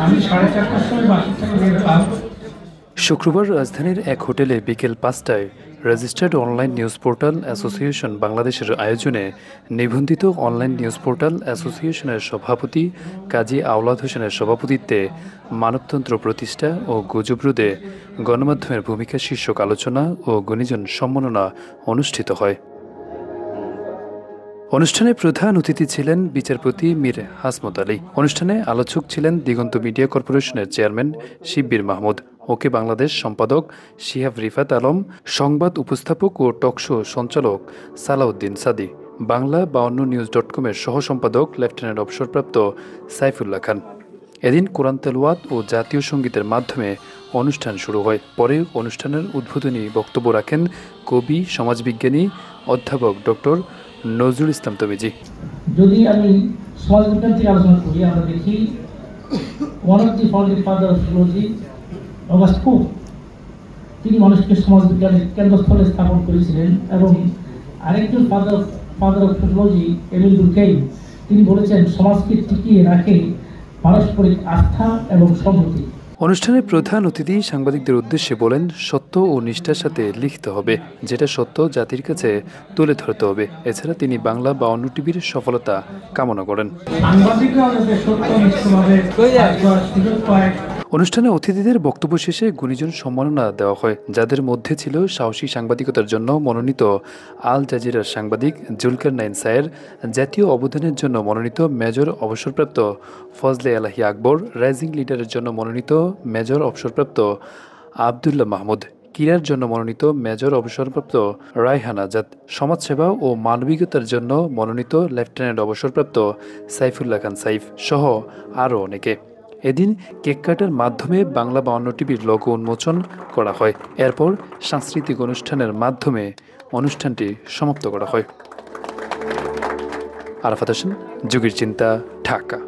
আমি 4:30টার সময় বাসা থেকে বের হলাম। শুক্রবার রাজধানীর এক হোটেলে বিকেল ৫টায় registered online news portal association বাংলাদেশের আয়োজনে নিবন্ধিত অনলাইন নিউজ পোর্টাল অ্যাসোসিয়েশনের সভাপতি কাজী আওলাদ হোসেনের সভাপতিত্বে মানবতন্ত্র প্রতিষ্ঠা ও গুজব রোধে গণমাধ্যমের ভূমিকা শীর্ষক আলোচনা ও গুণীজন সম্মাননা অনুষ্ঠিত হয়। অনুষ্ঠানে প্রধান অতিথি ছিলেন বিচারপতি মীর হাসমত আলী। অনুষ্ঠানে আলোচক ছিলেন দিগন্ত মিডিয়া কর্পোরেশনের চেয়ারম্যান শিব্বির মাহমুদ, ওকে বাংলাদেশ সম্পাদক শিহাব রিফাত আলম, সংবাদ উপস্থাপক ও টকশো সঞ্চালক সালাউদ্দিন সাদি, বাংলা52news.com-এর সহ সম্পাদক লেফটেন্যান্ট অবসরপ্রাপ্ত সাইফুল্লাহ খান। এদিন কোরআন তেলাওয়াত ও জাতীয় সঙ্গীতের মাধ্যমে অনুষ্ঠান শুরু হয়। পরে অনুষ্ঠানের উদ্বোধনী বক্তব্য রাখেন কবি, সমাজবিজ্ঞানী অধ্যাপক ডক্টর নজরুল ইসলাম তমিজি। যদি আমি সমাজবিজ্ঞান থেকে আলোচনা করি, আমরা দেখি one of the founding father of philosophy August pope, তিনি মানুষকে সমাজবিজ্ঞানের কেন্দ্রস্থলে স্থাপন করেছিলেন। এবং আরেকজন ফাদার অফ সোশিওলজি এমিল দুর্কেইম, তিনি বলেছেন সমাজকে টিকিয়ে রাখে পারস্পরিক আস্থা এবং সংহতি। অনুষ্ঠানের প্রধান অতিথি সাংবাদিকদের উদ্দেশ্যে বলেন, সত্য ও নিষ্ঠার সাথে লিখতে হবে, যেটা সত্য জাতির কাছে তুলে ধরতে হবে। এছাড়া তিনি বাংলা52 টিভির সফলতা কামনা করেন। অনুষ্ঠানে অতিথিদের বক্তব্য শেষে গুণীজন সম্মাননা দেওয়া হয়, যাদের মধ্যে ছিল সাহসী সাংবাদিকতার জন্য মনোনীত আল জাজিরার সাংবাদিক জুলকার নাইন সায়ের, জাতীয় অবদানের জন্য মনোনীত মেজর অবসরপ্রাপ্ত ফজলে এলাহি আকবর, রাইজিং লিডারের জন্য মনোনীত মেজর অবসরপ্রাপ্ত আবদুল্লাহ মাহমুদ, ক্রীড়ার জন্য মনোনীত মেজর অবসরপ্রাপ্ত রায়হান আজাদ, সমাজসেবা ও মানবিকতার জন্য মনোনীত লেফটেন্যান্ট অবসরপ্রাপ্ত সাইফুল্লাহ খান সাইফ সহ আরও অনেকে। এদিন কেক কাটার মাধ্যমে বাংলা52 টিভির লোগো উন্মোচন করা হয়। এরপর সাংস্কৃতিক অনুষ্ঠানের মাধ্যমে অনুষ্ঠানটি সমাপ্ত করা হয়। আরাফাত হোসেন, যুগের চিন্তা, ঢাকা।